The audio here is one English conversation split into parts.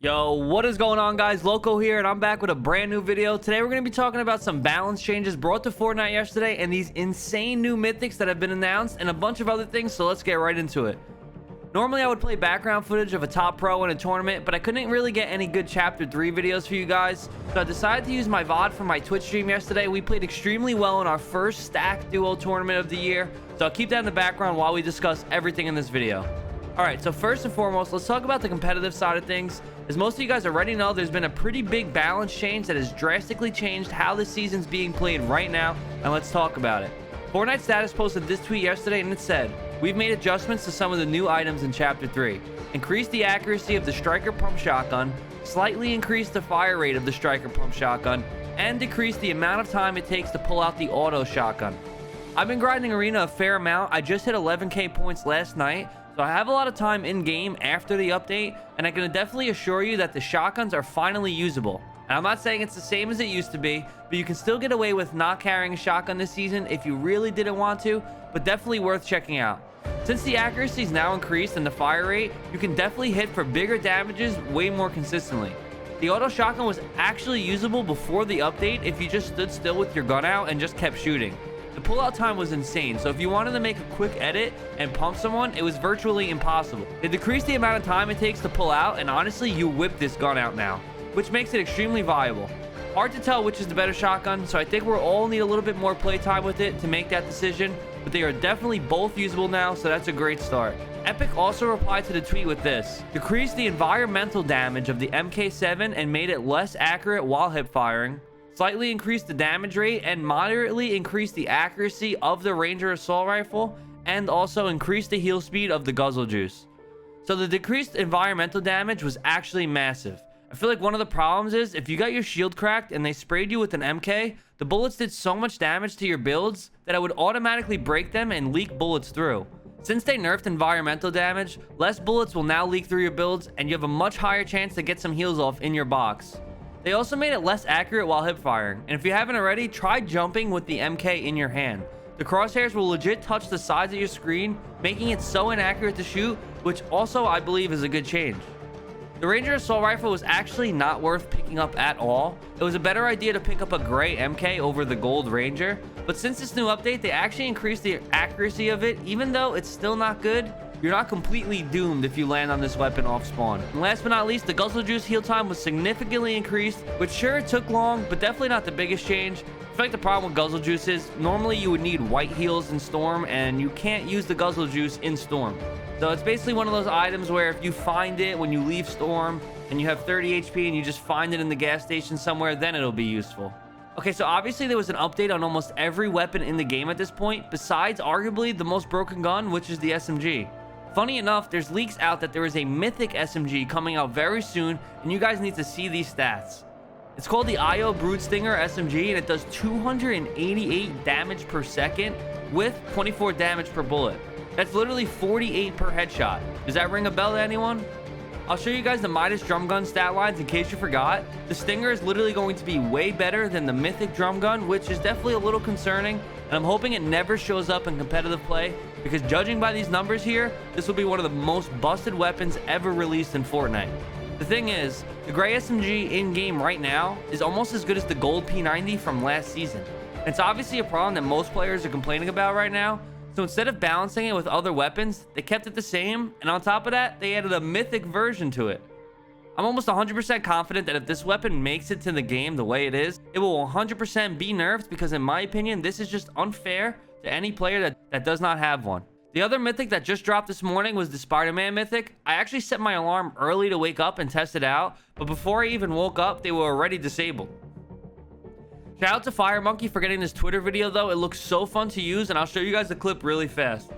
Yo, what is going on, guys? Loco here, and I'm back with a brand new video. Today we're going to be talking about some balance changes brought to Fortnite yesterday and these insane new mythics that have been announced and a bunch of other things, so let's get right into it. Normally I would play background footage of a top pro in a tournament, but I couldn't really get any good chapter 3 videos for you guys, so I decided to use my VOD for my Twitch stream yesterday. We played extremely well in our first stack duo tournament of the year, so I'll keep that in the background while we discuss everything in this video. Alright, so first and foremost, let's talk about the competitive side of things. As most of you guys already know, there's been a pretty big balance change that has drastically changed how the season's being played right now, and let's talk about it. Fortnite Status posted this tweet yesterday, and it said, "We've made adjustments to some of the new items in Chapter 3. Increased the accuracy of the Striker Pump Shotgun, slightly increased the fire rate of the Striker Pump Shotgun, and decreased the amount of time it takes to pull out the Auto Shotgun." I've been grinding Arena a fair amount. I just hit 11k points last night, so I have a lot of time in game after the update, and I can definitely assure you that the shotguns are finally usable. And I'm not saying it's the same as it used to be, but you can still get away with not carrying a shotgun this season if you really didn't want to, but definitely worth checking out. Since the accuracy is now increased and the fire rate, you can definitely hit for bigger damages way more consistently. The auto shotgun was actually usable before the update if you just stood still with your gun out and just kept shooting. The pullout time was insane, so if you wanted to make a quick edit and pump someone, it was virtually impossible. They decreased the amount of time it takes to pull out, and honestly, you whip this gun out now, which makes it extremely viable. Hard to tell which is the better shotgun, so I think we'll all need a little bit more playtime with it to make that decision, but they are definitely both usable now, so that's a great start. Epic also replied to the tweet with this: "Decreased the environmental damage of the MK7 and made it less accurate while hip firing. Slightly increased the damage rate and moderately increased the accuracy of the Ranger Assault Rifle, and also increased the heal speed of the Guzzle Juice." So the decreased environmental damage was actually massive. I feel like one of the problems is if you got your shield cracked and they sprayed you with an MK, the bullets did so much damage to your builds that it would automatically break them and leak bullets through. Since they nerfed environmental damage, less bullets will now leak through your builds, and you have a much higher chance to get some heals off in your box. They also made it less accurate while hip firing, and if you haven't already, try jumping with the MK in your hand. The crosshairs will legit touch the sides of your screen, making it so inaccurate to shoot, which also I believe is a good change. The Ranger Assault Rifle was actually not worth picking up at all. It was a better idea to pick up a gray MK over the gold Ranger, but since this new update, they actually increased the accuracy of it. Even though it's still not good, you're not completely doomed if you land on this weapon off spawn. And last but not least, the Guzzle Juice heal time was significantly increased, which sure, it took long, but definitely not the biggest change. I feel like the problem with Guzzle Juice is normally you would need white heals in Storm, and you can't use the Guzzle Juice in Storm. So it's basically one of those items where if you find it when you leave Storm and you have 30 HP and you just find it in the gas station somewhere, then it'll be useful. Okay, so obviously there was an update on almost every weapon in the game at this point, besides arguably the most broken gun, which is the SMG. Funny enough, there's leaks out that there is a mythic SMG coming out very soon, and you guys need to see these stats. It's called the IO Brood Stinger SMG, and it does 288 damage per second with 24 damage per bullet. That's literally 48 per headshot. Does that ring a bell to anyone? I'll show you guys the Midas drum gun stat lines in case you forgot. The Stinger is literally going to be way better than the mythic drum gun, which is definitely a little concerning, and I'm hoping it never shows up in competitive play, because judging by these numbers here, this will be one of the most busted weapons ever released in Fortnite. The thing is, the gray SMG in-game right now is almost as good as the gold P90 from last season. And it's obviously a problem that most players are complaining about right now, so instead of balancing it with other weapons, they kept it the same, and on top of that, they added a mythic version to it. I'm almost 100% confident that if this weapon makes it to the game the way it is, it will 100% be nerfed, because in my opinion, this is just unfair to any player that does not have one. The other mythic that just dropped this morning was the Spider-Man mythic. I actually set my alarm early to wake up and test it out, but before I even woke up, they were already disabled. Shout out to Fire Monkey for getting this Twitter video though. It looks so fun to use, and I'll show you guys the clip really fast.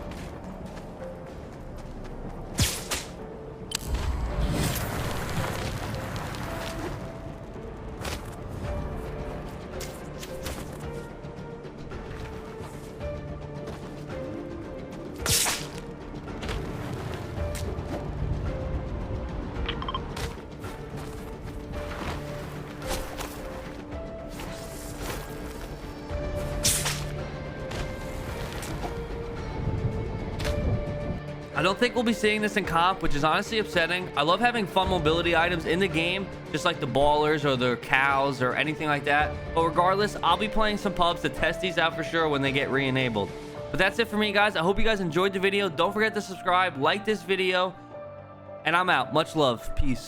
I don't think we'll be seeing this in comp, which is honestly upsetting. I love having fun mobility items in the game, just like the ballers or the cows or anything like that. But regardless, I'll be playing some pubs to test these out for sure when they get re-enabled. But that's it for me, guys. I hope you guys enjoyed the video. Don't forget to subscribe, like this video, and I'm out. Much love. Peace.